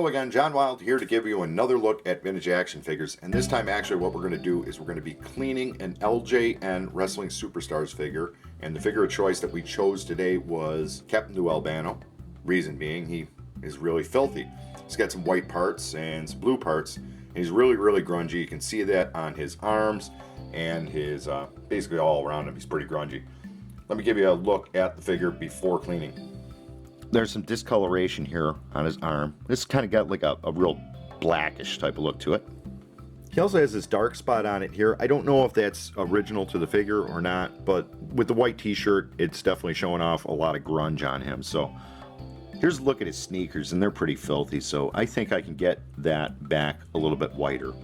Hello again, John Wild here to give you another look at vintage action figures, and this time actually what we're going to do is we're going to be cleaning an LJN Wrestling Superstars figure, and the figure of choice that we chose today was Captain Lou Albano. Reason being, he is really filthy. He's got some white parts and some blue parts, and he's really grungy. You can see that on his arms and his basically all around him. He's pretty grungy. Let me give you a look at the figure before cleaning. There's some discoloration here on his arm. This kind of got like a real blackish type of look to it. He also has this dark spot on it here. I don't know if that's original to the figure or not, but with the white t-shirt, it's definitely showing off a lot of grunge on him. So here's a look at his sneakers, and they're pretty filthy, so I think I can get that back a little bit whiter.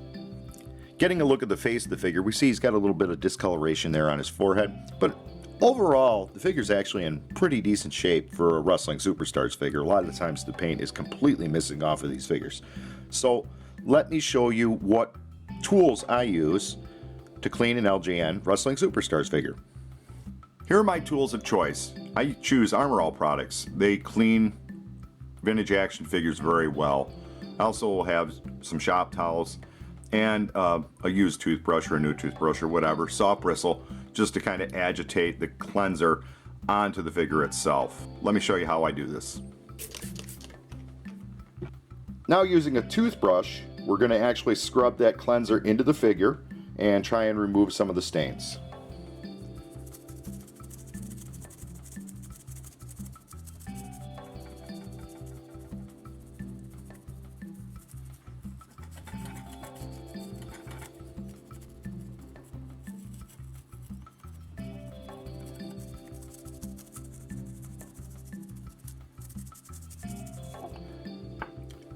Getting a look at the face of the figure, we see he's got a little bit of discoloration there on his forehead, but overall, the figure's actually in pretty decent shape for a Wrestling Superstars figure. A lot of the times the paint is completely missing off of these figures. So let me show you what tools I use to clean an LJN Wrestling Superstars figure. Here are my tools of choice. I choose Armor All products. They clean vintage action figures very well. I also have some shop towels and a used toothbrush or a new toothbrush or whatever, soft bristle, just to kind of agitate the cleanser onto the figure itself. Let me show you how I do this. Now, using a toothbrush, we're going to actually scrub that cleanser into the figure and try and remove some of the stains.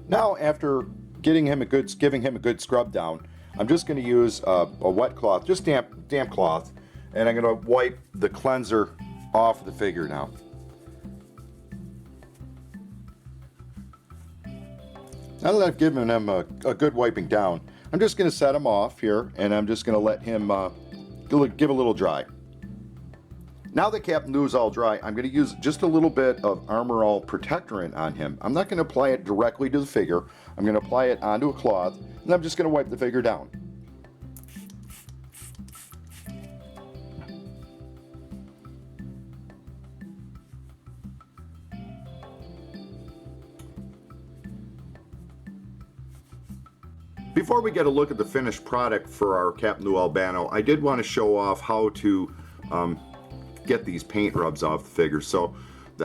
Now, after giving him a good scrub down, I'm just going to use a wet cloth, just damp cloth, and I'm going to wipe the cleanser off the figure now. Now that I've given him a good wiping down, I'm just going to set him off here, and I'm just going to let him give a little dry. Now that Captain Lou's all dry, I'm going to use just a little bit of Armor All protectorant on him. I'm not going to apply it directly to the figure. I'm going to apply it onto a cloth, and I'm just going to wipe the figure down. Before we get a look at the finished product for our Captain Lou Albano, I did want to show off how to get these paint rubs off the figure. So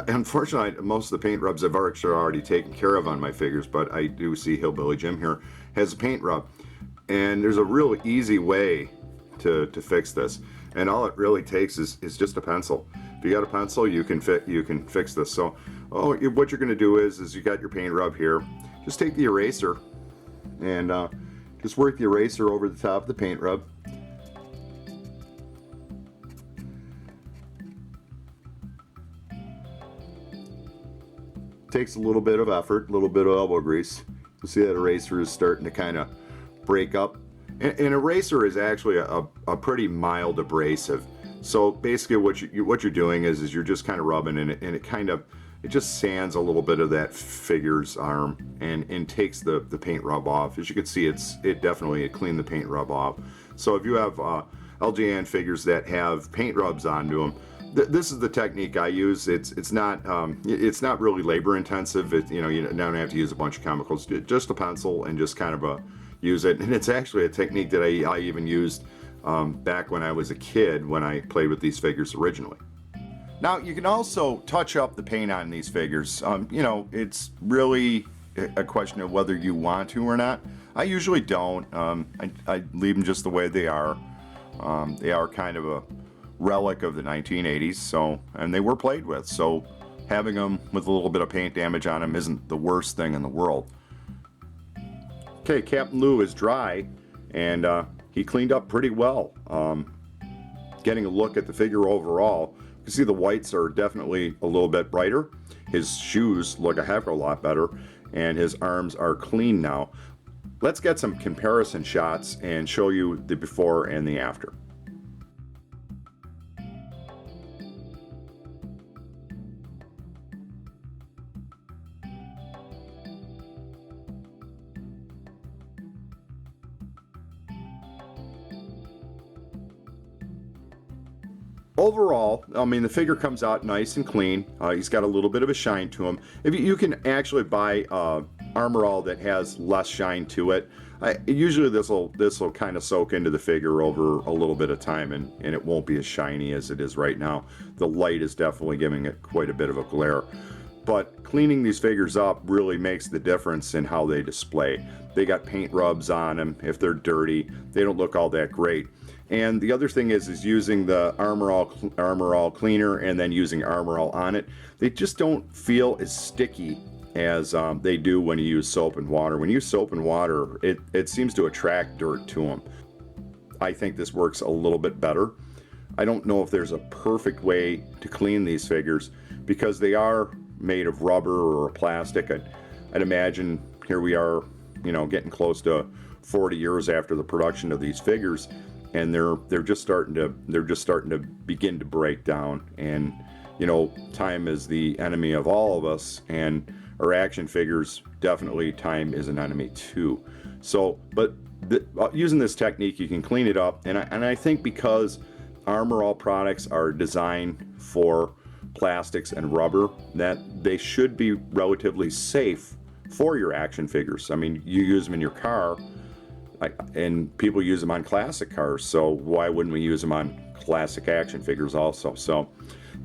unfortunately, most of the paint rubs I've already taken care of on my figures, but I do see Hillbilly Jim here has a paint rub, and there's a real easy way to fix this, and all it really takes is just a pencil. If you got a pencil, you can fix this. So what you're going to do is you got your paint rub here, just take the eraser and just work the eraser over the top of the paint rub. Takes a little bit of effort, a little bit of elbow grease. You'll see that eraser is starting to kind of break up. An eraser is actually a pretty mild abrasive. So basically what you're doing is you're just kind of rubbing in it, and it just sands a little bit of that figure's arm and takes the paint rub off. As you can see, it definitely cleaned the paint rub off. So if you have LJN figures that have paint rubs onto them, this is the technique I use. It's not really labor intensive. You don't have to use a bunch of chemicals. Just a pencil and just kind of use it. And it's actually a technique that I even used back when I was a kid when I played with these figures originally. Now, you can also touch up the paint on these figures. It's really a question of whether you want to or not. I usually don't. I leave them just the way they are. They are kind of a relic of the 1980s, and they were played with, so having them with a little bit of paint damage on them isn't the worst thing in the world. Okay, Captain Lou is dry, and he cleaned up pretty well. Getting a look at the figure overall, you can see the whites are definitely a little bit brighter. His shoes look a heck of a lot better, and his arms are clean now. Let's get some comparison shots and show you the before and the after. overall, I mean, the figure comes out nice and clean. He's got a little bit of a shine to him. If you can actually buy Armor All that has less shine to it. Usually this will kind of soak into the figure over a little bit of time, and it won't be as shiny as it is right now. The light is definitely giving it quite a bit of a glare. But cleaning these figures up really makes the difference in how they display. They got paint rubs on them. If they're dirty, they don't look all that great. And the other thing is using the Armor All cleaner and then using Armor All on it. They just don't feel as sticky as they do when you use soap and water. When you use soap and water, it seems to attract dirt to them. I think this works a little bit better. I don't know if there's a perfect way to clean these figures because they are made of rubber or plastic. I'd imagine here we are, you know, getting close to 40 years after the production of these figures, and they're just starting to begin to break down. And you know, time is the enemy of all of us, and our action figures, definitely time is an enemy too. So, but using this technique, you can clean it up, and I think because Armor All products are designed for plastics and rubber, that they should be relatively safe for your action figures. I mean, you use them in your car, and people use them on classic cars, so why wouldn't we use them on classic action figures also? So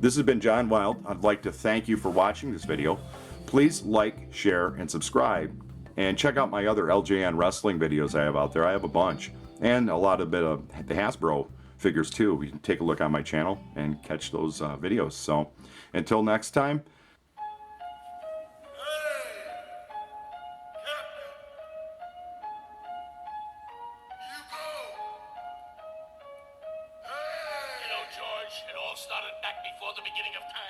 this has been John Wild. I'd like to thank you for watching this video. Please like, share, and subscribe, and check out my other LJN wrestling videos I have out there. I have a bunch, and a lot of bit of the Hasbro figures too. You can take a look on my channel and catch those videos. So until next time. George, it all started back before the beginning of time.